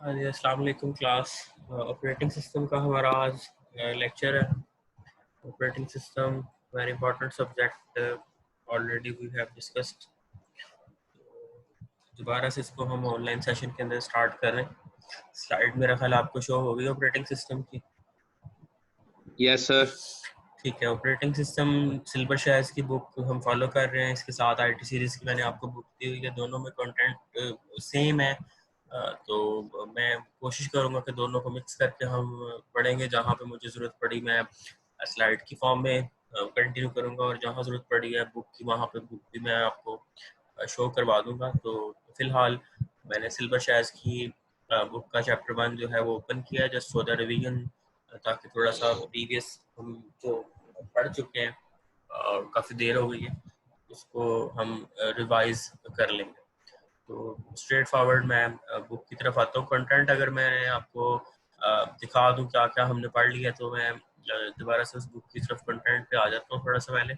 हाँ जी, अस्सलाम वालेकुम क्लास। ऑपरेटिंग सिस्टम का हमारा आज लेक्चर है। Operating system very important subject, already we have discussed. दोबारा से इसको हम ऑनलाइन सेशन के अंदर स्टार्ट कर रहे हैं। स्लाइड मेरा ख्याल आपको शो होगी ऑपरेटिंग सिस्टम की। Yes sir. ठीक है, ऑपरेटिंग सिस्टम सिल्वर शेयर्स की बुक हम फॉलो कर रहे हैं। इसके साथ आईटी सीरीज की मैंने आपको बुक दी हुई है, दोनों में कंटेंट सेम है। तो मैं कोशिश करूंगा कि दोनों को मिक्स करके हम पढ़ेंगे। जहाँ पे मुझे ज़रूरत पड़ी मैं स्लाइड की फॉर्म में कंटिन्यू करूंगा, और जहाँ ज़रूरत पड़ी है बुक की वहाँ पे बुक भी मैं आपको शो करवा दूंगा। तो फिलहाल मैंने सिल्वर शेयर्स की बुक का चैप्टर 1 जो है वो ओपन किया है, जस्ट फॉर द रिवीजन, ताकि थोड़ा सा प्रीवियस हम जो पढ़ चुके हैं काफ़ी देर हो गई है, उसको हम रिवाइज कर लेंगे। तो स्ट्रेट फॉरवर्ड मैं बुक की तरफ आता हूँ। कंटेंट अगर मैं आपको दिखा दूँ क्या क्या हमने पढ़ लिया, तो मैं दोबारा से उस बुक की तरफ कंटेंट पे आ जाता हूँ थोड़ा सा पहले।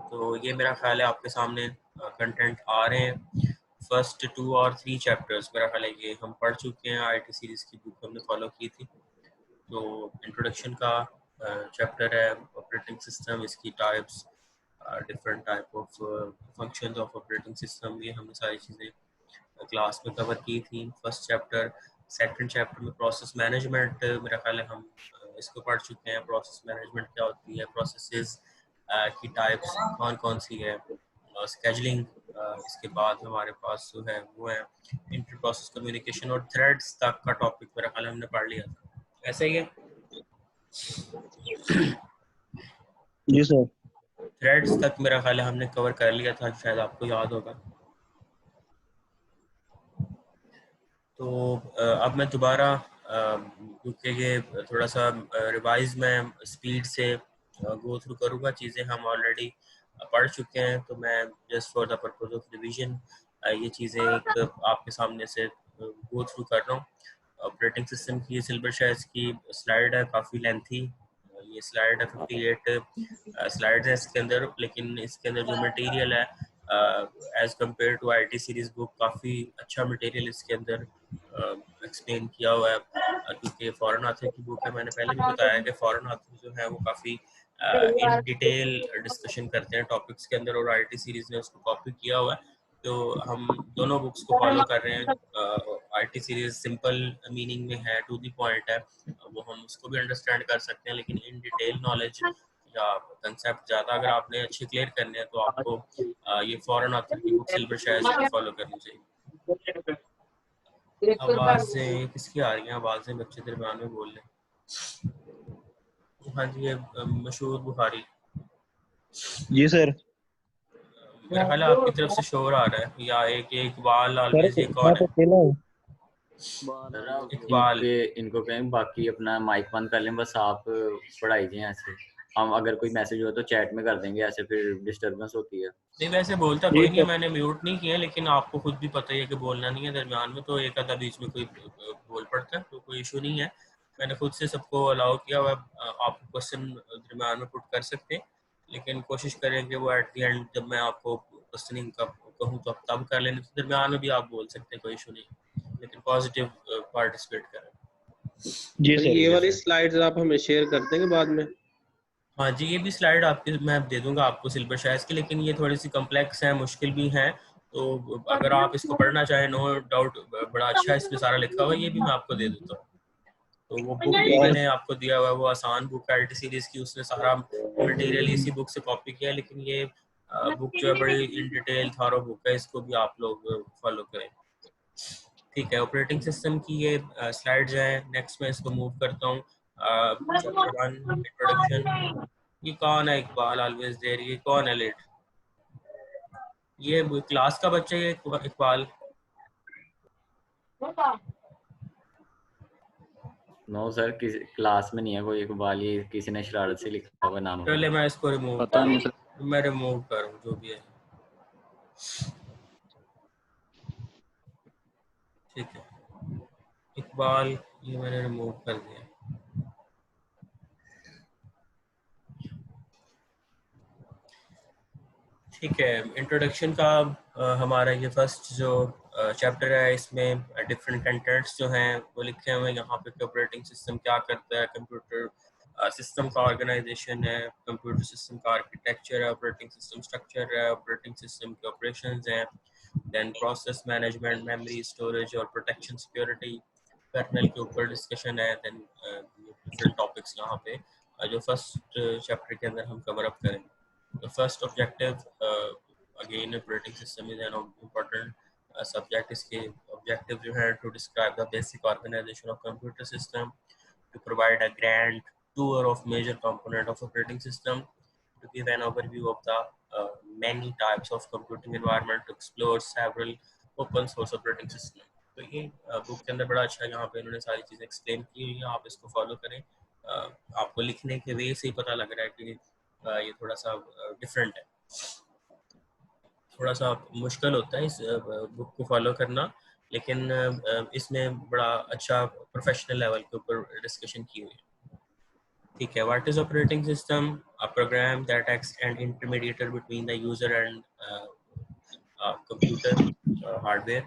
तो ये मेरा ख्याल है आपके सामने कंटेंट आ रहे हैं। फर्स्ट 2 और 3 चैप्टर्स मेरा ख्याल है ये हम पढ़ चुके हैं। आईटी सीरीज की बुक हमने फॉलो की थी। तो इंट्रोडक्शन का चैप्टर है ऑपरेटिंग सिस्टम, इसकी types, different type of functions of operating system, ये हमने सारी चीज़ें क्लास में कवर की थी फर्स्ट चैप्टर। सेकंड चैप्टर में प्रोसेस मैनेजमेंट मेरा ख्याल है हम इसको पढ़ चुके हैं। प्रोसेस मैनेजमेंट क्या होती है, प्रोसेसेस की टाइप्स कौन कौन सी है, स्केजलिंग। इसके बाद हमारे पास जो है वो है इंटर प्रोसेस कम्युनिकेशन, और थ्रेड्स तक का टॉपिक मेरा ख्याल हमने पढ़ लिया था। ऐसा ही है। जी सर। थ्रेड्स तक मेरा ख्याल है हमने कवर कर लिया था, शायद आपको याद होगा। तो अब मैं दोबारा क्योंकि ये थोड़ा सा रिवाइज में स्पीड से गो थ्रू करूँगा, चीज़ें हम ऑलरेडी पढ़ चुके हैं। तो मैं just for the purpose of revision ये चीज़ें एक आपके सामने से गो थ्रू कर रहा हूँ। ऑपरेटिंग सिस्टम की सिल्वर शेयर्स की स्लाइड है, काफ़ी लेंथी ये स्लाइड है। 58 स्लाइड्स है इसके अंदर, लेकिन इसके अंदर जो मटेरियल है as compared to IT series book काफ़ी अच्छा मटेरियल इसके अंदर एक्सप्लेन किया हुआ है। क्योंकि फॉरेन ऑथर की बुक है, मैंने पहले भी बताया कि फॉरेन ऑथर जो है वो काफ़ी इन डिटेल डिस्कशन करते हैं टॉपिक्स के अंदर, और आईटी सीरीज ने उसको कॉपी किया हुआ है। तो हम दोनों बुक्स को फॉलो कर रहे हैं। आईटी सीरीज सिंपल मीनिंग में है, टू द पॉइंट है, वो हम उसको भी अंडरस्टैंड कर सकते हैं। लेकिन इन डिटेल नॉलेज या कंसेप्ट ज़्यादा अगर आपने अच्छे क्लियर करने हैं, तो आपको ये फॉरेन ऑथर की बुक सिल्वर शेयर्स को फॉलो करनी चाहिए। आवाज़ें किसकी आ रही हैं? आवाज़ें बच्चे दरमियान में बोल रहे हैं। हाँ जी, ये मशहूर बुखारी। जी सर। मेरा ख्याल है आपकी तरफ से शोर आ रहा है, या एक इकबाल सर ऑलवेज, ये मैं कौन तो है? अकेला हूँ। इकबाल। इनको कहें बाकी अपना माइक बंद कर लें, बस आप पढ़ाई जाए ऐसे। हम अगर कोई मैसेज हो तो चैट में कर देंगे, ऐसे फिर डिस्टरबेंस होती है। नहीं, वैसे बोलता जी कोई नहीं है, सर। मैंने म्यूट नहीं किया, लेकिन आपको खुद भी पता ही है कि बोलना नहीं है दरमियान में, तो एक आधा बीच में कोई बोल पड़ता है, तो कोई इशू नहीं है। मैंने खुद से सबको अलाउ किया हुआ। आप क्वेश्चन दरमियान में पुट कर सकते हैं, लेकिन कोशिश करें कि वो एट द एंड जब मैं आपको क्वेश्चनिंग का कहूँ तो तब कर लेने। तो दरमियान में भी आप बोल सकते हैं, कोई इशू नहीं, लेकिन पॉजिटिव पार्टिसिपेट करें। जी तो सर। ये जी वाली सर। स्लाइड्स आप हमें शेयर कर देंगे बाद में। हाँ जी, ये भी स्लाइड आपकी मैं दे दूंगा आपको सिल्वर शेयर्स की, लेकिन ये थोड़ी सी कम्प्लेक्स है, मुश्किल भी है। तो अगर आप इसको पढ़ना चाहें, नो डाउट बड़ा अच्छा इसमें सारा लिखा हुआ है, ये भी मैं आपको दे देता हूँ। तो वो बुक भी मैंने आपको दिया हुआ है, वो आसान बुक है आईटी सीरीज की, उसने सारा मटेरियल इसी बुक से कॉपी किया है। लेकिन ये बुक जो है बड़ी इन डिटेल थारो बुक है, इसको भी आप लोग फॉलो करें। ठीक है, ऑपरेटिंग सिस्टम की ये स्लाइड्स हैं। नेक्स्ट मैं इसको मूव करता हूँ। Chapter 1 introduction. ये कौन है इकबाल ऑलवेज देयर? ये कौन है लेट? ये क्लास का बच्चा, ये इकबाल। नो सर, किसी क्लास में नहीं है कोई इकबाल, ये किसी ने शरारत से लिखा हुआ नाम है। पहले मैं इसको रिमूव पता नहीं सर। मैं रिमूव करूँ जो भी है। ठीक है, इकबाल ये मैंने रिमूव कर दिया। ठीक है, इंट्रोडक्शन का हमारा ये फर्स्ट जो चैप्टर है, इसमें डिफरेंट कंटेंट्स जो हैं वो लिखे हुए हैं यहाँ पे। ऑपरेटिंग सिस्टम क्या करता है, कंप्यूटर सिस्टम का ऑर्गेनाइजेशन है, कंप्यूटर सिस्टम का आर्किटेक्चर है, ऑपरेटिंग सिस्टम स्ट्रक्चर है, ऑपरेटिंग सिस्टम के ऑपरेशंस हैं, then process management, memory storage और प्रोटेक्शन सिक्योरिटी, कर्नल के ऊपर डिस्कशन है, देन डिफरेंट टॉपिक्स यहाँ पे जो फर्स्ट चैप्टर के अंदर हम कवर अप करेंगे। The first objective, again operating system is an important subject. इसके ऑब्जेक्टिव जो है to describe the basic organisation of computer system, to provide a grand tour of major component of operating system, to give an overview of the many types of computing environment, to explore several open source operating system। तो ये book के अंदर बड़ा अच्छा यहाँ पे इन्होंने सारी चीज़ें एक्सप्लेन की हुई हैं, आप इसको फॉलो करें। आपको लिखने के वे से ही पता लग रहा है कि ये थोड़ा सा डिफरेंट है, थोड़ा सा मुश्किल होता है इस बुक को फॉलो करना, लेकिन इसमें बड़ा अच्छा प्रोफेशनल लेवल के ऊपर डिस्कशन की हुई है। ठीक है, what is operating system? A program that acts an intermediator between the user and computer hardware.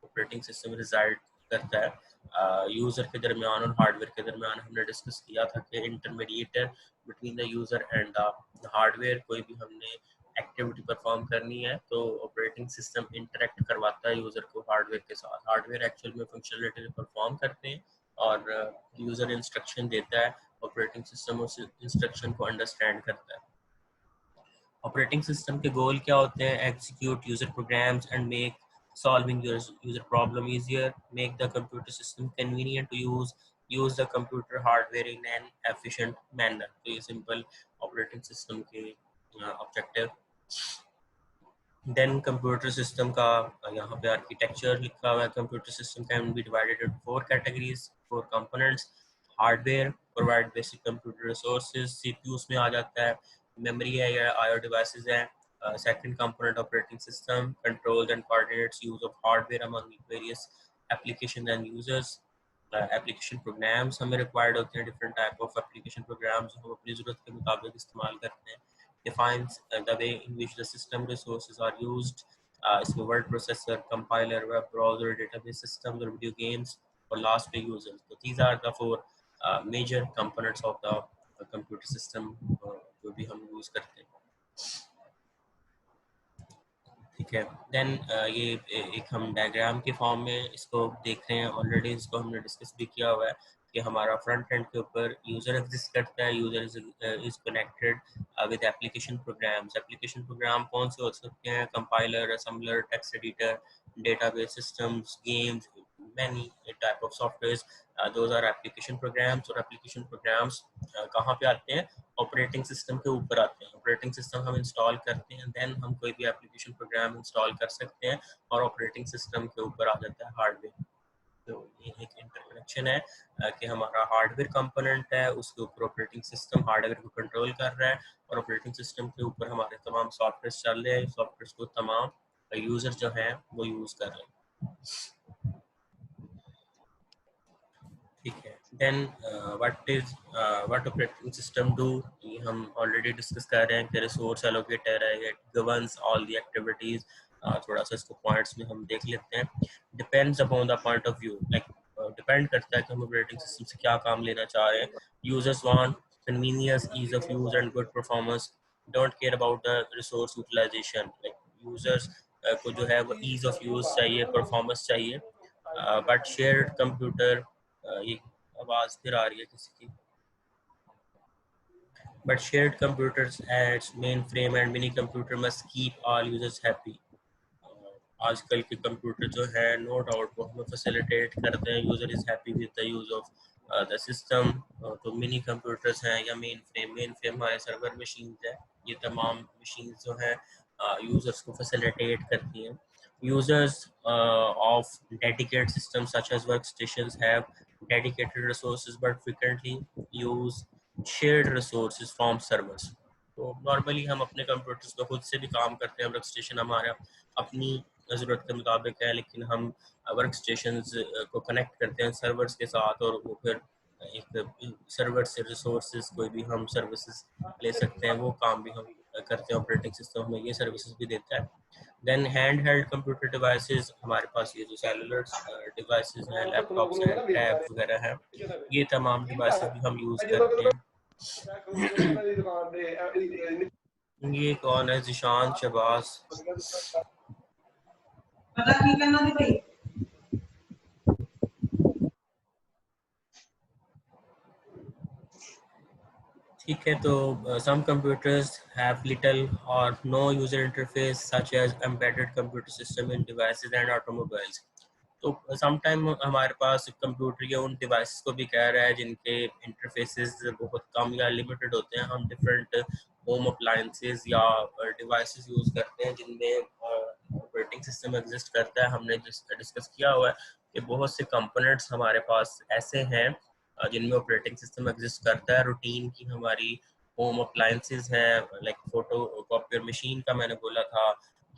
Operating system reside करता है यूजर के दरमियान और हार्डवेयर के दरमियान। हमने डिस्कस किया था कि intermediator between the user and the hardware, कोई भी हमने एक्टिविटी परफॉर्म करनी है तो ऑपरेटिंग सिस्टम इंटरेक्ट करवाता है यूजर को हार्डवेयर के साथ। हार्डवेयर एक्चुअल में फंक्शनलिटी परफॉर्म करते हैं और यूजर इंस्ट्रक्शन देता है, ऑपरेटिंग सिस्टम उस इंस्ट्रक्शन को अंडरस्टैंड करता है। ऑपरेटिंग सिस्टम के गोल क्या होते हैं? Execute user programs and make solving user problem easier, make the computer system convenient to use the computer hardware in an efficient manner। तो ये सिंपल ऑपरेटिंग सिस्टम के ऑब्जेक्टिव। देन कंप्यूटर सिस्टम का यहाँ पे architecture लिखा हुआ है। Computer system can be divided into 4 categories, 4 components. Hardware provide basic computer resources, CPU उसमें आ जाता है, मेमोरी है या आईओ डिवाइसेस हैं। Second component operating system controls and coordinates use of hardware among various applications and users। Application programs हमें required होते हैं, different type of application programs हम अपनी ज़रूरत के मुताबिक इस्तेमाल करते हैं। defines the way in which the system resources are used। इसमें word processor, compiler, web browser, database systems और वीडियो गेम्स और लास्ट पे यूजर्स। तो these are the 4 major components of the computer system जो भी हम यूज़ करते हैं। ठीक है, देन ये एक हम डायग्राम के फॉर्म में इसको देख रहे हैं। ऑलरेडी इसको हमने डिस्कस भी किया हुआ है कि हमारा फ्रंट एंड के ऊपर यूज़र एग्जिस्ट करता है, user is connected with application programs. Application program कौन से हो सकते हैं? Compiler, assembler, text editor, database systems, games, many type of softwares, those are application programs. और एप्लीकेशन प्रोग्राम्स कहाँ पे आते हैं? ऑपरेटिंग सिस्टम के ऊपर आते हैं। ऑपरेटिंग सिस्टम हम इंस्टॉल करते हैं, देन हम कोई भी एप्लीकेशन प्रोग्राम इंस्टॉल कर सकते हैं और ऑपरेटिंग सिस्टम के ऊपर आ जाता है हार्डवेयर। तो ये एक इंटरकनेक्शन है कि हमारा हार्डवेयर कंपोनेंट है, उसके ऊपर ऑपरेटिंग सिस्टम हार्डवेयर को कंट्रोल कर रहा है और ऑपरेटिंग सिस्टम के ऊपर हमारे तमाम सॉफ्टवेयर चल रहे हैं। सॉफ्टवेयर को तमाम यूजर जो हैं वो यूज कर रहे हैं। ठीक है, then what operating system do, ये हम ऑलरेडी डिस्कस कर रहे हैं कि रिसोर्स एलोकेटर है, it governs all the activities. थोड़ा सा इसको पॉइंट्स में हम देख लेते हैं। Depends upon the point of view, like depend करता है कि हम ऑपरेटिंग सिस्टम से क्या काम लेना चाह रहे हैं। Users want convenience, ease of use and good performance, don't care about the resource utilisation. Like users को जो है वो ईज ऑफ यूज चाहिए, परफॉर्मेंस चाहिए। बट शेयर्ड कंप्यूटर, ये आवाज फिर आ रही है किसी की। But shared computers as mainframe and mini computer must keep all users happy। आजकल के कंप्यूटर जो है नो डाउट वो हमें फैसिलिटेट करते हैं, user is happy with the use of the system. तो मिनी कंप्यूटर्स हैं या मेन फ्रेम हमारे सर्वर मशीन है, ये तमाम मशीन जो हैं यूजर्स को फैसिलिटेट करती हैं। Users of dedicated systems such as workstations have dedicated resources but frequently use shared resources from servers। तो नॉर्मली हम अपने कंप्यूटर्स पे खुद से भी काम करते हैं, वर्क स्टेशन हमारा अपनी ज़रूरत के मुताबिक है, लेकिन हम वर्क स्टेशन को कनेक्ट करते हैं सर्वर्स के साथ और वो फिर एक सर्वर से रिसोर्सेज कोई भी हम सर्विसेज ले सकते हैं, वो काम भी हम करते हैं, ऑपरेटिंग सिस्टम हमें ये सर्विसेज भी देता है। Then hand held computer devices, हमारे पास ये जो सेलुलर डिवाइसेस हैं, लैपटॉप्स हैं, टैब वगैरह हैं, ये तमाम डिवाइसेस भी हम यूज़ करते हैं। ये कौन है? जिशान शहबाज। ठीक है, तो some computers have little or no user interface such as embedded computer system in devices and automobiles. तो समटाइम हमारे पास कंप्यूटर या उन डिवाइसेस को भी कह रहा है जिनके इंटरफेसेस बहुत कम या लिमिटेड होते हैं। हम डिफरेंट होम अप्लायंसेस या डिवाइसेस यूज़ करते हैं जिनमें ऑपरेटिंग सिस्टम एग्जिस्ट करता है। हमने डिस्कस किया हुआ है कि बहुत से कंपोनेंट्स हमारे पास ऐसे हैं जिनमें ऑपरेटिंग सिस्टम एग्जिस्ट करता है। रूटीन की हमारी होम अप्लायंसेस हैं, लाइक फोटो कॉपियर मशीन का मैंने बोला था,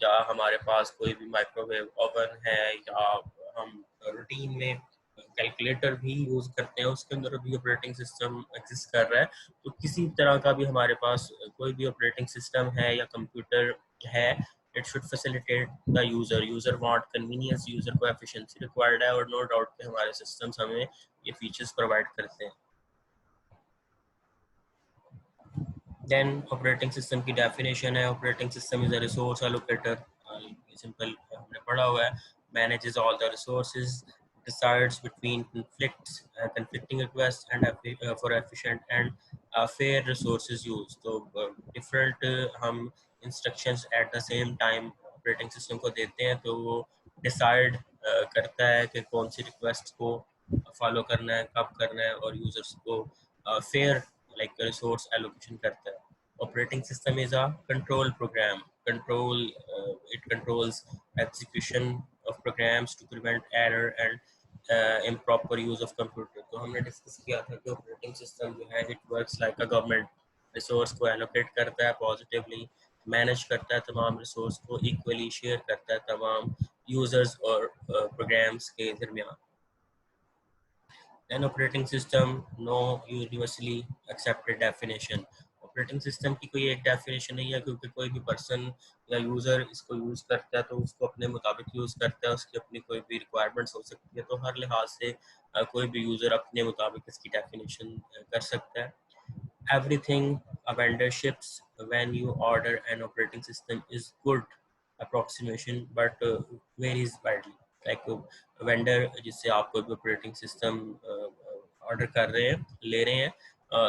या हमारे पास कोई भी माइक्रोवेव ओवन है, या हम रूटीन में कैलकुलेटर भी यूज़ करते हैं, उसके अंदर भी ऑपरेटिंग सिस्टम एग्जिस्ट कर रहा है। तो किसी तरह का भी हमारे पास कोई भी ऑपरेटिंग सिस्टम है या कंप्यूटर है, it should facilitate the user want convenience, user को एफिशिएंसी रिक्वायर्ड है, और नो डाउट कि हमारे सिस्टम्स हमें ये फीचर्स प्रोवाइड करते हैं। देन ऑपरेटिंग सिस्टम की डेफिनेशन है, operating system is a resource allocator, simple हमने पढ़ा हुआ है, manages all the resources, decides between conflicting requests and for efficient and fair resources use. तो different हम instructions at the same time operating system को देते हैं, तो वो decide करता है कि कौन सी request को फॉलो करना है, कब करना है, और यूजर्स को fair like resource allocation करता है। Operating system is a control program. It controls execution of programs to prevent error and improper use of computer. तो हमने डिस्कस किया था कि ऑपरेटिंग सिस्टम जो है it works like a government, resource को एलोकेट करता है पॉजिटिवली, मैनेज करता है तमाम रिसोर्स को, इक्वली शेयर करता है तमाम यूजर्स और प्रोग्राम्स के दरमियान। An operating system, no universally accepted definition. Operating system की कोई एक डेफिनेशन नहीं है, क्योंकि कोई भी पर्सन या यूज़र इसको यूज़ करता है तो उसको अपने मुताबिक यूज़ करता है, उसकी अपनी कोई भी रिक्वायरमेंट्स हो सकती है, तो हर लिहाज से कोई भी यूज़र अपने मुताबिक इसकी डेफिनेशन कर सकता है। Everything a vendor ships when you order an operating system is good approximation but varies widely. Like vendor जिससे आप कोई भी ऑपरेटिंग सिस्टम ऑर्डर कर रहे हैं, ले रहे हैं,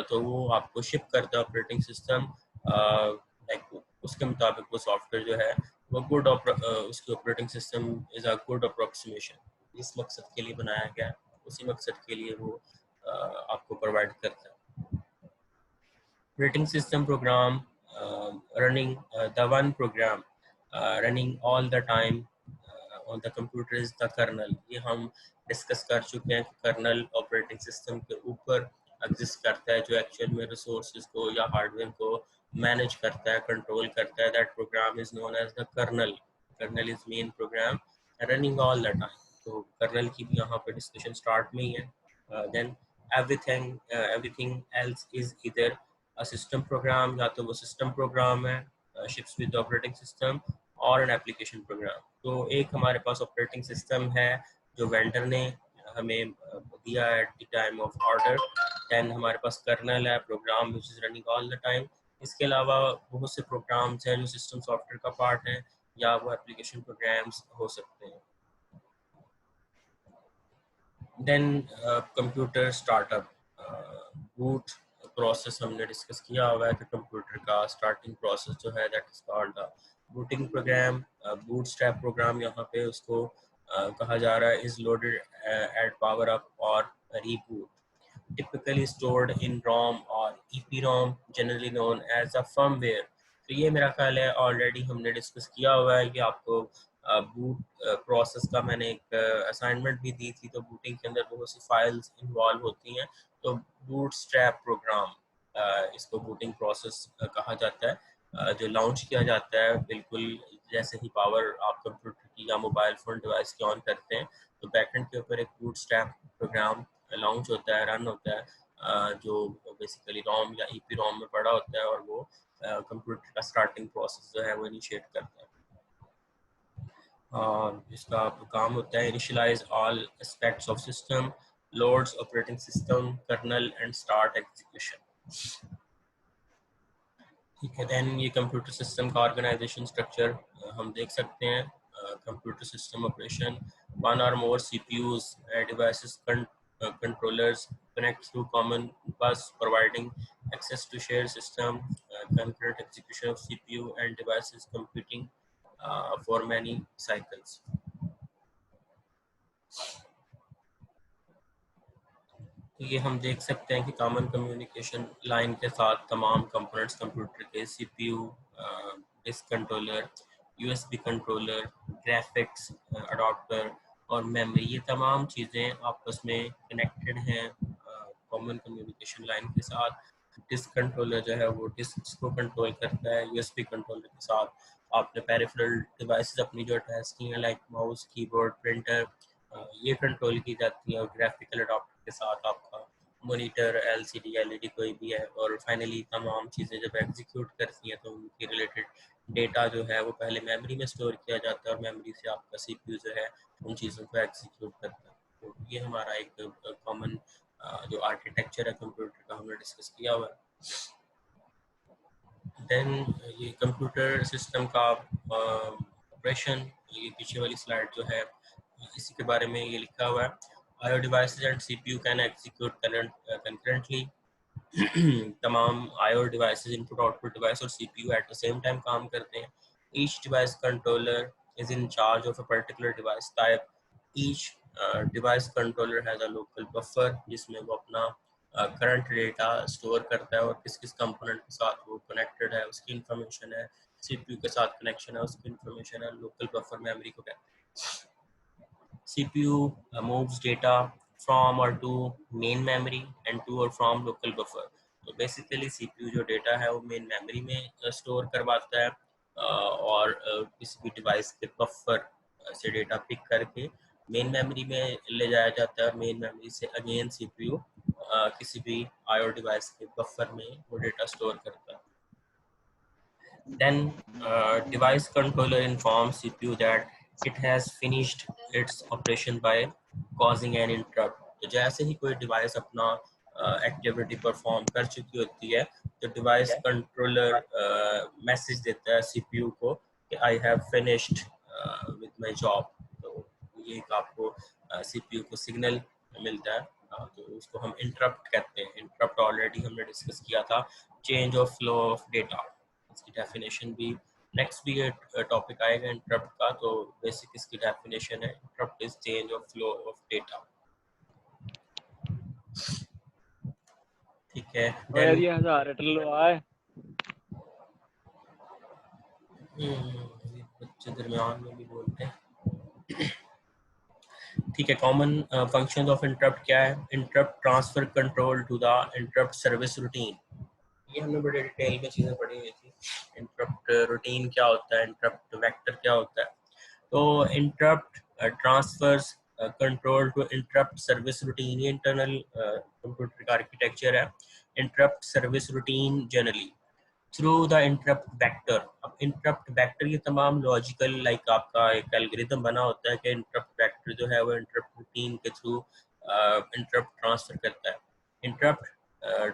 तो वो आपको शिप करता है ऑपरेटिंग सिस्टम, लाइक उसके मुताबिक वो सॉफ्टवेयर जो है वो गुड उसकी operating system is a good approximation, जिस मकसद के लिए बनाया गया है उसी मकसद के लिए वो आपको प्रोवाइड करता है। Operating system program running the one program running all the time on the computer is the kernel. ये हम डिस्कस कर चुके हैं कि कर्नल ऑपरेटिंग सिस्टम के ऊपर एग्जिस्ट करता है, जो एक्चुअल में रिसोर्सेज को या हार्डवेयर को मैनेज करता है, कंट्रोल करता है। That program is known as the kernel. Kernel is main program running all the time. तो कर्नल की भी यहाँ पे डिस्कशन स्टार्ट में ही है। Then everything else is either a system program, या तो वो सिस्टम प्रोग्राम है ships with the operating system, और an application program। तो एक हमारे पास ऑपरेटिंग सिस्टम है जो वेंडर ने हमें दिया at the time of order. Then हमारे पास कर्नल है, program which is running all the time. इसके अलावा बहुत से प्रोग्राम्स हैं जो सिस्टम सॉफ्टवेयर का पार्ट है, या वो एप्लीकेशन प्रोग्राम्स हो सकते हैं। Then computer startup, boot process हमने डिस्कस किया हुआ है कि कंप्यूटर का स्टार्टिंग प्रोसेस जो है that is called the booting program. Bootstrap program यहाँ पे उसको कहा जा रहा है, is loaded at power up और reboot, typically stored in ROM or EPROM, generally known as a firmware। तो ये मेरा ख्याल है ऑलरेडी हमने डिस्कस किया हुआ है कि आपको बूट प्रोसेस का मैंने एक असाइनमेंट भी दी थी। तो बूटिंग के अंदर बहुत सी फाइल्स इन्वॉल्व होती हैं, तो बूटस्ट्रैप प्रोग्राम इसको बूटिंग प्रोसेस कहा जाता है, जो लॉन्च किया जाता है बिल्कुल जैसे ही पावर आप कंप्यूटर की या मोबाइल फ़ोन डिवाइस की ऑन करते हैं, तो बैकएंड के ऊपर एक बूटस्ट्रैप प्रोग्राम लॉन्च होता है, रन होता है, जो बेसिकली रोम या ईपी रोम में पड़ा होता है, और वो कंप्यूटर का स्टार्टिंग प्रोसेस जो है वो इनिशिएट करता है। इसका काम होता है initialise all aspects of system, loads operating system, kernel and start execution. ठीक है, देन ये कंप्यूटर सिस्टम का ऑर्गेनाइजेशन स्ट्रक्चर हम देख सकते हैं। कंप्यूटर सिस्टम ऑपरेशन, वन और मोर CPUs devices controllers connect through common bus providing access to shared system, concurrent execution of CPU and devices computing for many cycles. तो ये हम देख सकते हैं कि कॉमन कम्युनिकेशन लाइन के साथ तमाम कंपोनेंट्स कंप्यूटर के CPU, disk controller, USB controller, graphics adopter और मेमोरी, ये तमाम चीज़ें आपस में कनेक्टेड हैं कॉमन कम्युनिकेशन लाइन के साथ। डिस्क कंट्रोलर जो है वो डिस्क को कंट्रोल करता है। USB कंट्रोलर के साथ आपने पेरिफेरल डिवाइसेस अपनी जो अटैच की हैं लाइक माउस, कीबोर्ड, प्रिंटर, ये कंट्रोल की जाती है। और ग्राफिकल अडॉप्टर के साथ आपका मॉनिटर, LCD, LED कोई भी है। और फाइनली तमाम चीज़ें जब एग्जीक्यूट करती हैं तो उनकी रिलेटेड डेटा जो है वो पहले मेमोरी में स्टोर किया जाता है और मेमोरी से आपका CPU जो है उन चीज़ों को एग्जीक्यूट करता है। तो ये हमारा एक कॉमन जो आर्किटेक्चर है कंप्यूटर का हमने डिस्कस किया हुआ है। देन ये कंप्यूटर सिस्टम का ऑपरेशन, ये पीछे वाली स्लाइड जो है इसी के बारे में ये लिखा हुआ है। IO devices and CPU can execute concurrently. तमाम IO devices, input output device और CPU at the same time काम करते हैं। Each device controller is in charge of a particular device type. Each device controller has a local buffer जिसमें वो अपना current data store करता है और किस किस कंपोनेंट के साथ वो कनेक्टेड है उसकी इंफॉर्मेशन है। CPU के साथ कनेक्शन है उसकी इंफॉर्मेशन है। लोकल बफर मेमोरी को कहते हैं। CPU moves data from or to main memory and to or from local buffer. तो बेसिकली CPU जो डेटा है वो मेन मेमोरी में स्टोर करवाता है और किसी भी डिवाइस के बफर से डेटा पिक करके मेन मेमोरी में ले जाया जाता है और मेन मेमोरी से अगेन CPU किसी भी IO डिवाइस के बफर में वो डेटा स्टोर करता है। Then device controller informs CPU that it has finished its operation by causing an interrupt. तो जैसे ही कोई डिवाइस अपना एक्टिविटी परफॉर्म कर चुकी होती है तो डिवाइस कंट्रोलर मैसेज देता है CPU को कि I have finished with my job. तो ये एक आपको CPU को सिग्नल मिलता है। तो उसको हम इंटरप्ट कहते हैं। इंटरप्ट ऑलरेडी हमने डिस्कस किया था, change of flow of data, इसकी डेफिनेशन भी नेक्स्ट भी टॉपिक आएगा इंटरप्ट का। तो बेसिक इसकी डेफिनेशन है, interrupt is change of flow of data. ठीक है, यार ये 1000 रिटर्न है। बच्चे दरमियान में भी बोलते हैं। ठीक है, कॉमन फंक्शंस ऑफ इंटरप्ट क्या है? Interrupt transfer control to the interrupt service routine. ये हमने बड़े डिटेल में चीज़ें पढ़ी हुई थी। इंटरप्ट रूटीन क्या होता है, इंटरप्ट वेक्टर क्या होता है। तो interrupt transfers control to interrupt service routine, ये इंटरनल कंप्यूटर का आर्किटेक्चर है। Interrupt service routine generally through the interrupt vector. अब इंटरप्ट वेक्टर ये तमाम लॉजिकल लाइक आपका एक एल्गोरिथम बना होता है कि इंटरप्ट वेक्टर जो है वो इंटरप्ट रूटीन के थ्रू इंटरप्ट ट्रांसफर करता है। Interrupt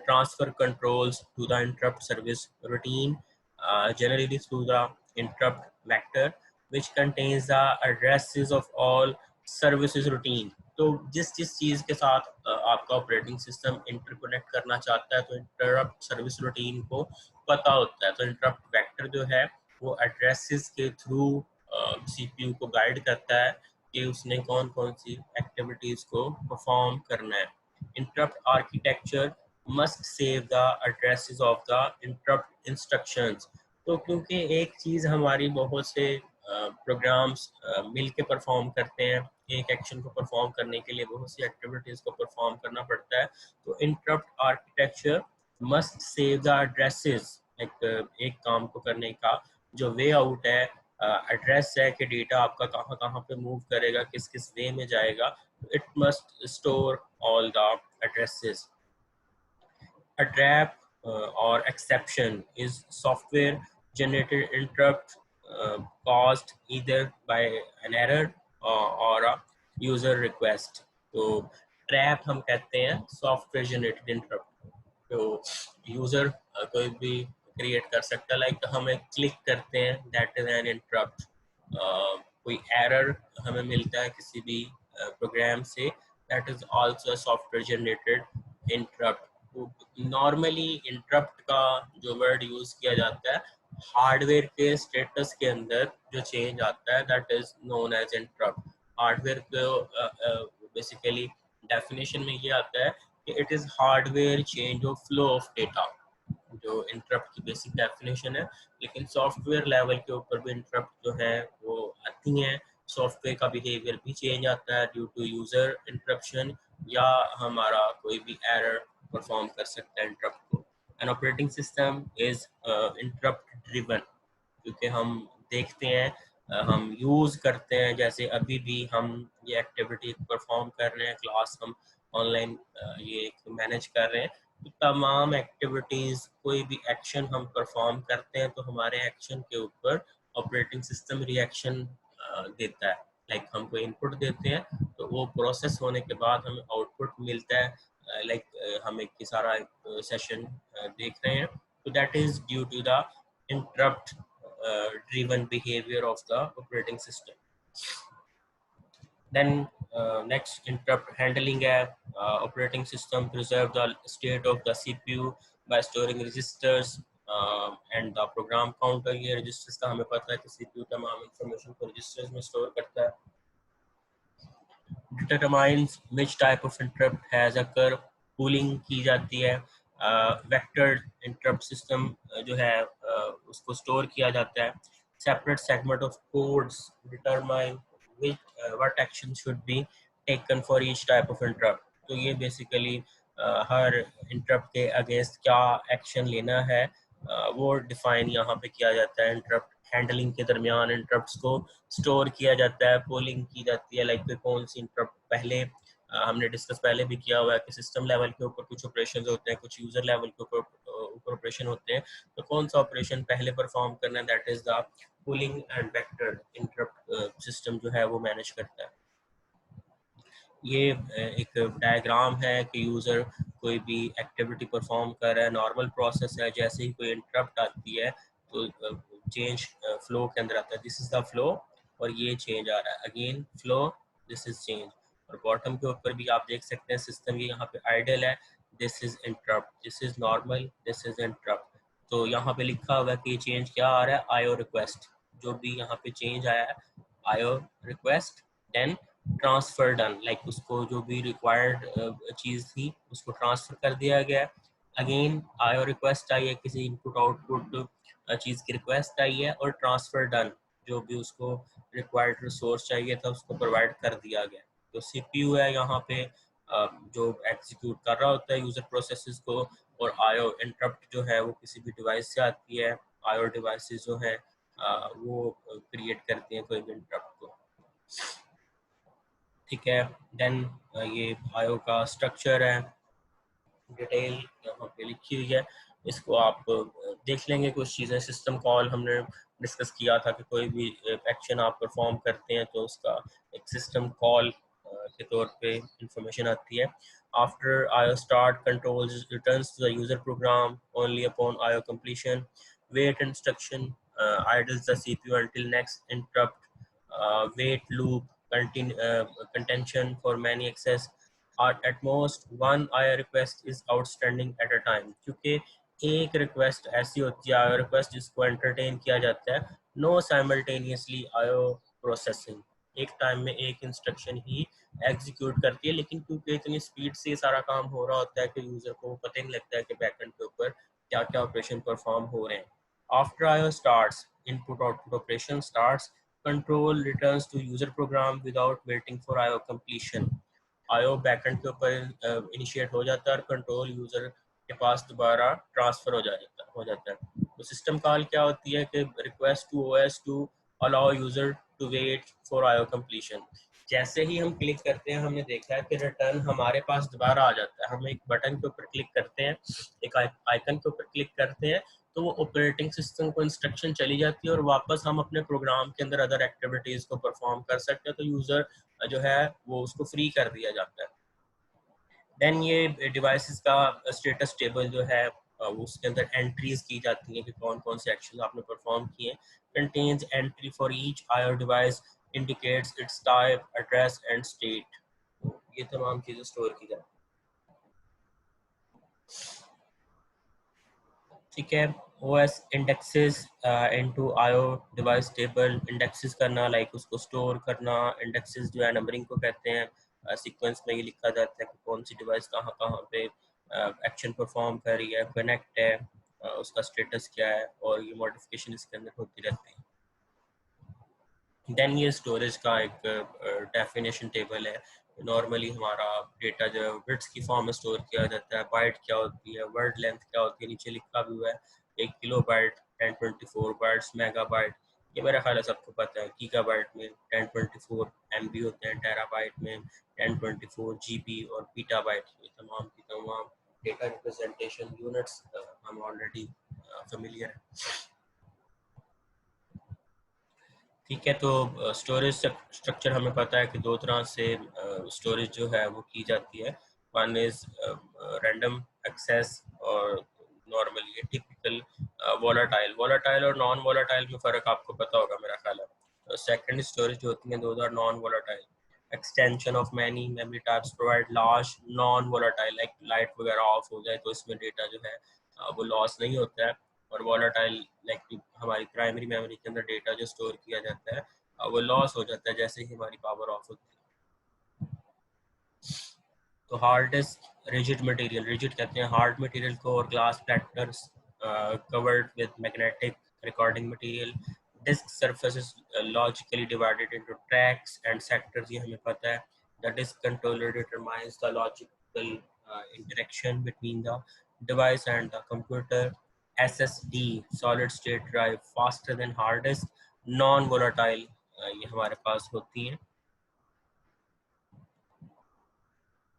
transfer controls to the interrupt service routine generally through the interrupt vector which contains the addresses of all services routine. तो जिस चीज़ के साथ आपका ऑपरेटिंग सिस्टम इंटरकनेक्ट करना चाहता है तो इंटरप्ट सर्विस रूटीन को पता होता है। तो इंटरप्ट वेक्टर जो है वो एड्रेसेस के थ्रू CPU को गाइड करता है कि उसने कौन कौन सी एक्टिविटीज़ को परफॉर्म करना है। Interrupt architecture must save the addresses of the interrupt instructions. तो क्योंकि एक चीज़ हमारी बहुत से प्रोग्राम्स मिल के परफॉर्म करते हैं, एक एक्शन को परफॉर्म करने के लिए बहुत सी एक्टिविटीज़ को परफॉर्म करना पड़ता है। तो interrupt architecture must save the addresses. एक काम को करने का जो वे आउट है, एड्रेस है कि डेटा आपका कहाँ कहाँ पे मूव करेगा, किस किस वे में जाएगा, it must store all the addresses. A trap or exception is software generated interrupt caused either by an error or a user request. तो ट्रैप हम कहते हैं सॉफ्टवेयर जनरेटेड इंटरप्ट, तो यूजर कोई भी क्रिएट कर सकता है, लाइक हम एक क्लिक करते हैं दैट इज एन इंटरप्ट, कोई एरर हमें मिलता है किसी भी प्रोग्राम से that is also software generated interrupt. Normally interrupt का जो वर्ड यूज किया जाता है हार्डवेयर के स्टेटस के अंदर जो चेंज आता है that is known as interrupt. Hardware को बेसिकली डेफिनेशन में ये आता है कि it is hardware change of flow of data, जो इंटरप्ट की बेसिक डेफिनेशन है। लेकिन सॉफ्टवेयर लेवल के ऊपर भी इंटरप्ट जो है वो आती हैं। सॉफ्टवेयर का बिहेवियर भी चेंज आता है ड्यू टू यूजर इंटरप्शन, या हमारा कोई भी एरर परफॉर्म कर सकता है इंटरप्ट को। An operating system is interrupt driven, क्योंकि हम देखते हैं हम यूज़ करते हैं, जैसे अभी भी हम ये एक्टिविटी परफॉर्म कर रहे हैं, क्लास हम ऑनलाइन ये मैनेज कर रहे हैं, तो तमाम एक्टिविटीज़ कोई भी एक्शन हम परफॉर्म करते हैं तो हमारे एक्शन के ऊपर ऑपरेटिंग सिस्टम रिएक्शन देता है। लाइक हम कोई इनपुट देते हैं तो वो प्रोसेस होने के बाद हमें आउटपुट मिलता है, लाइक हम एक सारा सेशन देख रहे हैं, तो that is due to the interrupt driven behavior of the operating system. Then next, interrupt handling है। Operating system preserve the state of the CPU by storing registers and the program counter। ये registers का हमें पता है कि CPU तमाम information को registers में store करता है। Determines which type of interrupt has occur, pooling की जाती है। वेक्टर इंटरप्ट सिस्टम जो है उसको स्टोर किया जाता है। Separate segment of codes determine what action should be taken for each type of interrupt. तो ये बेसिकली हर इंटरप्ट के अगेंस्ट क्या एक्शन लेना है वो डिफाइन यहाँ पे किया जाता है। इंटरप्ट हैंडलिंग के दरमियान इंटरप्ट्स को स्टोर किया जाता है, पोलिंग की जाती है, लाइक कौन सी इंटरप्ट पहले हमने डिस्कस पहले भी किया हुआ है कि सिस्टम लेवल के ऊपर कुछ ऑपरेशंस होते हैं, कुछ यूजर लेवल के ऊपर ऑपरेशन होते हैं, तो कौन सा ऑपरेशन पहले परफॉर्म करना है that is the pulling and vector interrupt system जो है वो मैनेज करता है। ये एक डायग्राम है कि यूजर कोई भी एक्टिविटी परफॉर्म कर रहा है, नॉर्मल प्रोसेस है, जैसे ही कोई इंटरप्ट आती है तो चेंज फ्लो के अंदर आता है, दिस इज द फ्लो, और ये चेंज आ रहा है, again flow, this is change. और बॉटम के ऊपर भी आप देख सकते हैं सिस्टम ये यहाँ पे आइडल है, this is interrupt, this is normal, this is interrupt. तो यहाँ पे लिखा हुआ है कि चेंज क्या आ रहा है, आईओ रिक्वेस्ट, जो भी यहाँ पे चेंज आया है IO request, then transfer done, like उसको जो भी रिक्वायर्ड चीज़ थी उसको ट्रांसफर कर दिया गया। अगेन आईओ रिक्वेस्ट आई है, किसी इनपुट आउटपुट चीज़ की रिक्वेस्ट आई है, और ट्रांसफर डन, जो भी उसको रिक्वायर्ड रिसोर्स चाहिए था उसको प्रोवाइड कर दिया गया। तो सीपीयू है यहाँ पे जो एग्जीक्यूट कर रहा होता है यूजर प्रोसेसेस को, और आईओ इंटरप्ट जो है वो किसी भी डिवाइस से आती है। आईओ डिवाइसेस जो है वो क्रिएट करती हैं कोई भी इंटरप्ट को, ठीक है। देन ये आईओ का स्ट्रक्चर है, डिटेल यहाँ पे लिखी हुई है, इसको आप देख लेंगे। कुछ चीज़ें सिस्टम कॉल हमने डिस्कस किया था कि कोई भी एक्शन आप परफॉर्म करते हैं तो उसका एक सिस्टम कॉल के तौर पे इंफॉर्मेशन आती है। After IO start controls returns to the user program only upon IO completion, wait instruction idles the CPU until next interrupt, wait loop, contention for many access, or at most one IO request is outstanding at a time। क्योंकि एक request ऐसी होती है IO request जिसको entertain किया जाता है, no simultaneously IO processing, एक टाइम में एक इंस्ट्रक्शन ही एग्जीक्यूट करती है, लेकिन क्योंकि इतनी स्पीड से सारा काम हो रहा होता है कि यूजर को पता ही नहीं लगता है कि बैकएंड के ऊपर क्या क्या ऑपरेशन परफॉर्म हो रहे हैं। After IO starts, input-output operation starts, control returns to user program without waiting for IO completion। IO backend के ऊपर इनिशिएट हो जाता है और कंट्रोल यूजर के पास दोबारा ट्रांसफर हो जाता है। तो सिस्टम कॉल क्या होती है कि request to OS to allow user to wait for IO completion। जैसे ही हम क्लिक करते हैं हमने देखा है कि रिटर्न हमारे पास दोबारा आ जाता है। हम एक बटन के ऊपर क्लिक करते हैं, एक आइकन के ऊपर क्लिक करते हैं, तो वो ऑपरेटिंग सिस्टम को इंस्ट्रक्शन चली जाती है और वापस हम अपने प्रोग्राम के अंदर अदर एक्टिविटीज़ को परफॉर्म कर सकते हैं। तो यूज़र जो है वो उसको फ्री कर दिया जाता है। देन ये डिवाइसेस का स्टेटस टेबल जो है उसके अंदर एंट्रीज की जाती हैं कि कौन कौन से एक्शन आपने परफॉर्म किए। Contains entry for each IO device, indicates it's type, address and state. ये तमाम चीज़ें स्टोर की जाती हैं। ठीक है, OS indexes into IO device table, indexes करना लाइक उसको स्टोर करना। indexes जो है नंबरिंग को कहते हैं। सीक्वेंस में ये लिखा जाता है कि कौन सी डिवाइस कहाँ कहाँ पे एक्शन परफॉर्म कर रही है, कनेक्ट है, उसका स्टेटस क्या है, और ये मॉडिफिकेशन इसके अंदर होती रहती है। देन ये स्टोरेज का एक डेफिनेशन टेबल है। नॉर्मली हमारा डेटा जो है बिट्स की फॉर्म में स्टोर किया जाता है। बाइट क्या होती है, वर्ड लेंथ क्या होती है, नीचे लिखा भी हुआ है। 1 kilo byte 1024 bytes, mega bite ये मेरा ख्याल है सबको पता है। गीगा बाइट में 1024 MB होते हैं, टेरा बाइट में 1024 GB, और पीटा बाइट ये तमाम की तमाम डेटा रिप्रेजेंटेशन यूनिट्स हम ऑलरेडी फेमिलियर है। ठीक है, तो स्टोरेज स्ट्रक्चर हमें पता है कि दो तरह से स्टोरेज जो है वो की जाती है। वन इज रैंडम एक्सेस और नॉर्मली टिपिकल वोलाटाइल। वोलाटाइल और नॉन वोलाटाइल में फ़र्क आपको पता होगा मेरा ख्याल है। सेकेंड स्टोरेज जो होती है दो are non volatile. Extension of many memory types provide large non volatile, like light वगैरह ऑफ हो जाए तो इसमें डेटा जो है वो लॉस नहीं होता है। और वोलाटाइल लाइक हमारी प्राइमरी मेमोरी के अंदर डेटा जो स्टोर किया जाता है वो लॉस हो जाता है जैसे ही हमारी पावर ऑफ होती है। तो hard disk rigid material, rigid कहते हैं हार्ड मटेरियल को, और glass platters covered with magnetic recording material. Disk surfaces logically divided into tracks and sectors, ये हमें पता है। The disk controller determines the logical interaction between the device and the computer. SSD solid state drive faster than hard disk, non volatile ये हमारे पास होती हैं।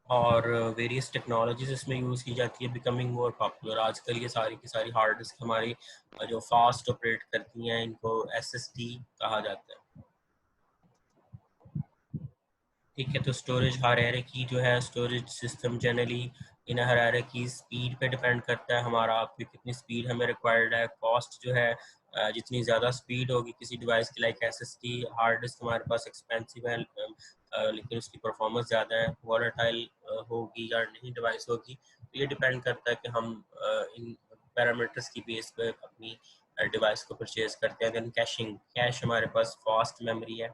और various technologies इसमें यूज़ की जाती है, बिकमिंग मोर पॉपुलर। आजकल ये सारी की सारी हार्ड डिस्क हमारी जो फास्ट ऑपरेट करती हैं इनको SSD कहा जाता है। ठीक है, तो स्टोरेज हायरार्की जो है, storage system generally in hierarchy speed पे डिपेंड करता है हमारा, आपकी कितनी स्पीड हमें रिक्वायर्ड है। कॉस्ट जो है जितनी ज़्यादा स्पीड होगी किसी डिवाइस की लाइक SSD, हार्ड डिस्क हमारे पास एक्सपेंसिव है लेकिन उसकी परफॉर्मेंस ज़्यादा है, वॉलेटाइल होगी या नहीं डिवाइस होगी। तो ये डिपेंड करता है कि हम इन पैरामीटर्स की बेस पर अपनी डिवाइस को परचेज करते हैं। देन कैशिंग, कैश हमारे पास फास्ट मेमोरी है।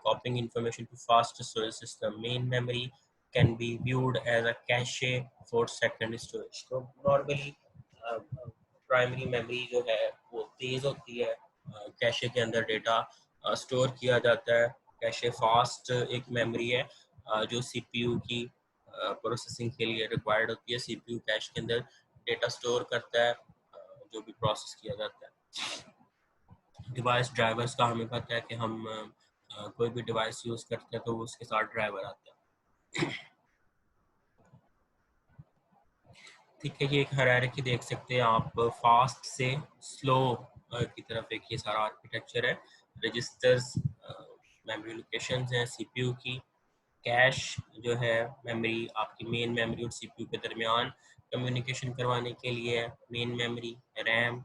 Copying information to fast storage system. Main memory can be viewed as a cache for second storage. तो normally प्राइमरी मेमोरी जो है वो तेज होती है, कैशे के अंदर डेटा स्टोर किया जाता है। कैशे फास्ट एक मेमोरी है जो CPU की प्रोसेसिंग के लिए रिक्वायर्ड होती है। CPU कैश के अंदर डेटा स्टोर करता है जो भी प्रोसेस किया जाता है। डिवाइस ड्राइवर्स का हमें पता है कि हम कोई भी डिवाइस यूज़ करते हैं तो उसके साथ ड्राइवर आता है। ठीक है, ये एक हायरार्की देख सकते हैं आप, फास्ट से स्लो की तरफ एक ये सारा आर्किटेक्चर है। रजिस्टर्स मेमोरी लोकेशंस हैं CPU की। कैश जो है मेमोरी आपकी मेन मेमोरी और CPU के दरमियान कम्युनिकेशन करवाने के लिए है। Main memory, RAM,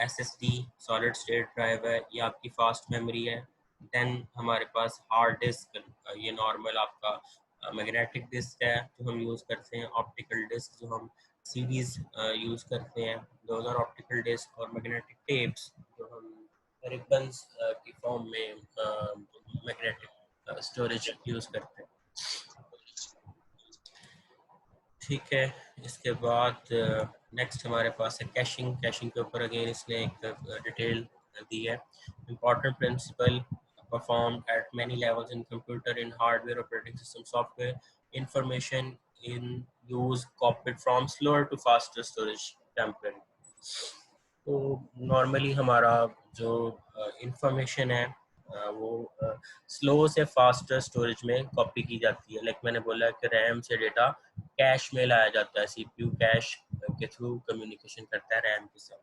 SSD solid state drive है, ये आपकी फास्ट मेमोरी है। देन हमारे पास हार्ड डिस्क, ये नॉर्मल आपका मैग्नेटिक डिस्क है जो हम यूज़ करते हैं। ऑप्टिकल डिस्क जो हम CDs यूज़ करते हैं, दोनों आर ऑप्टिकल डिस्क। और मैग्नेटिक टेप्स जो हम रिबन्स की फॉर्म में मैग्नेटिक स्टोरेज यूज़ करते हैं। ठीक है, इसके बाद नेक्स्ट हमारे पास है कैशिंग। कैशिंग के ऊपर अगेन इसने एक डिटेल दी है। Important principal performed at many levels in computer, in hardware, operating system, software. Information in use copied from slower to faster storage temporary. तो नॉर्मली हमारा जो इंफॉर्मेशन है वो स्लो से फास्टर स्टोरेज में कॉपी की जाती है। लाइक मैंने बोला कि रैम से डेटा कैश में लाया जाता है, सीपीयू कैश के थ्रू कम्युनिकेशन करता है रैम के साथ।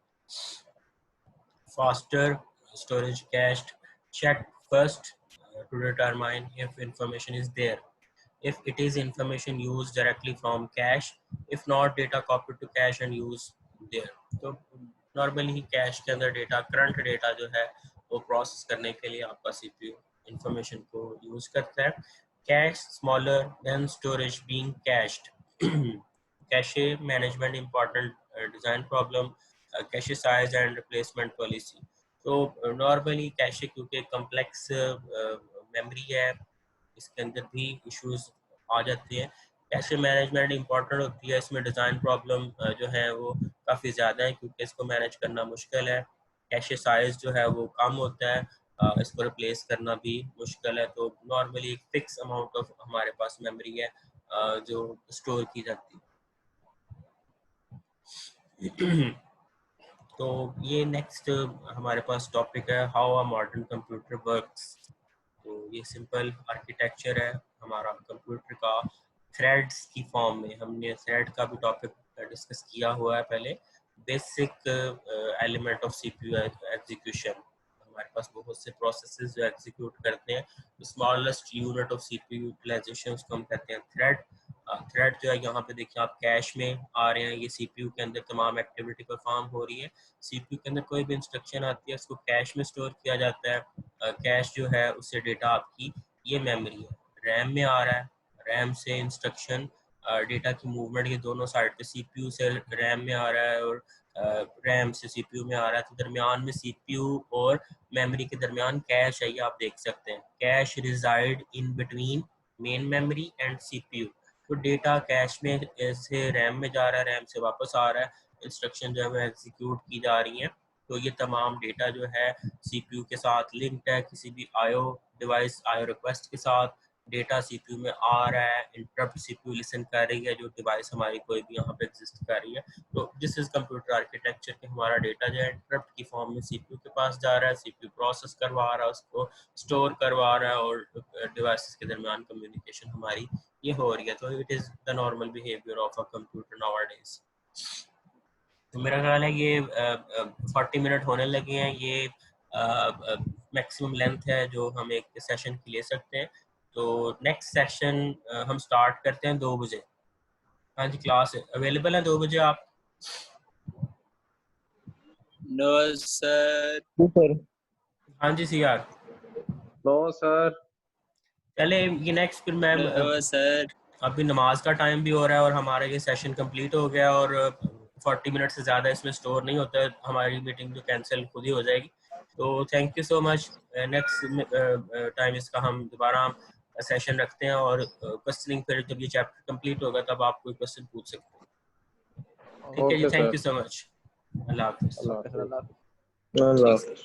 Faster storage cached check first to determine if information is there. If it is information used directly from cache, if not data copied to cache and used there. तो normally cash के अंदर data, current data जो है वो process करने के लिए आपका सीपीयू इंफॉर्मेशन को यूज करता है। Cash smaller than storage being cached. Cache management important design problem, cache size and replacement policy. तो नॉर्मली कैशे क्योंकि कम्प्लेक्स मेमोरी है, इसके अंदर भी इश्यूज आ जाते हैं। कैशे मैनेजमेंट इंपॉर्टेंट होती है, इसमें डिज़ाइन प्रॉब्लम जो है वो काफ़ी ज़्यादा है क्योंकि इसको मैनेज करना मुश्किल है। कैशे साइज जो है वो कम होता है, इसको रिप्लेस करना भी मुश्किल है। तो नॉर्मली एक फिक्स अमाउंट ऑफ हमारे पास मेमोरी है जो स्टोर की जाती है। तो ये नेक्स्ट हमारे पास टॉपिक है how a modern computer works. तो ये सिंपल आर्किटेक्चर है हमारा कंप्यूटर का थ्रेड्स की फॉर्म में। हमने थ्रेड का भी टॉपिक डिस्कस किया हुआ है पहले। Basic element of CPU execution, हमारे पास बहुत से प्रोसेसेस जो एग्जीक्यूट करते हैं। Smallest unit of CPU utilisation उसको हम कहते हैं थ्रेड। थ्रेड जो है यहाँ पे देखिए आप कैश में आ रहे हैं, ये सीपीयू के अंदर तमाम एक्टिविटी परफॉर्म हो रही है। सीपीयू के अंदर कोई भी इंस्ट्रक्शन आती है उसको कैश में स्टोर किया जाता है। कैश जो है उससे डेटा आपकी ये मेमोरी है, रैम में आ रहा है। रैम से इंस्ट्रक्शन डेटा की मूवमेंट ये दोनों साइड पे सीपीयू से रैम में आ रहा है और रैम से सीपीयू में आ रहा है। तो दरमियान में सीपीयू और मेमोरी के दरमियान कैश है, ये आप देख सकते हैं। Cache reside in between main memory and CPU. तो डेटा कैश में से रैम में जा रहा है, रैम से वापस आ रहा है, इंस्ट्रक्शन जो है वो एग्जीक्यूट की जा रही हैं। तो ये तमाम डेटा जो है सीपीयू के साथ लिंक्ड है, किसी भी आईओ डिवाइस आईओ रिक्वेस्ट के साथ डेटा सीपीयू में आ रहा है। इंटरप्ट सीपीयू लिसन कर रही है जो डिवाइस हमारी कोई भी यहाँ पे एग्जिस्ट कर रही है। तो दिस इज कंप्यूटर आर्किटेक्चर के हमारा डेटा जो है इंटरप्ट की फॉर्म में सीपीयू के पास जा रहा है, सीपीयू प्रोसेस करवा रहा है, उसको स्टोर करवा रहा है और डिवाइसेस के दरमियान कम्युनिकेशन हमारी ये हो रही है। तो it is the normal behaviour of a computer nowadays. तो मेरा ख्याल है ये 40 मिनट होने लगे हैं, ये मैक्सिमम लेंथ है जो हम एक सेशन की ले सकते हैं। तो नेक्स्ट सेशन हम स्टार्ट करते हैं 2 बजे। हाँ जी, क्लास अवेलेबल है 2 बजे आप? No sir. सर हाँ जी सीआर। No sir. चले ये नेक्स्ट फिर मैम, नो सर। अभी नमाज का टाइम भी हो रहा है और हमारा ये सेशन कंप्लीट हो गया और 40 मिनट से ज़्यादा इसमें स्टोर नहीं होता है, हमारी मीटिंग जो कैंसिल खुद ही हो जाएगी। तो thank you so much. Next time इसका हम दोबारा सेशन रखते हैं और क्वेश्चनिंग फिर जब ये चैप्टर कंप्लीट होगा तब आप कोई क्वेश्चन पूछ सकते हैं। ठीक है जी, थैंक यू सो मच। अल्लाह हाफिज़। अल्लाह हाफिज़। अल्लाह हाफिज़।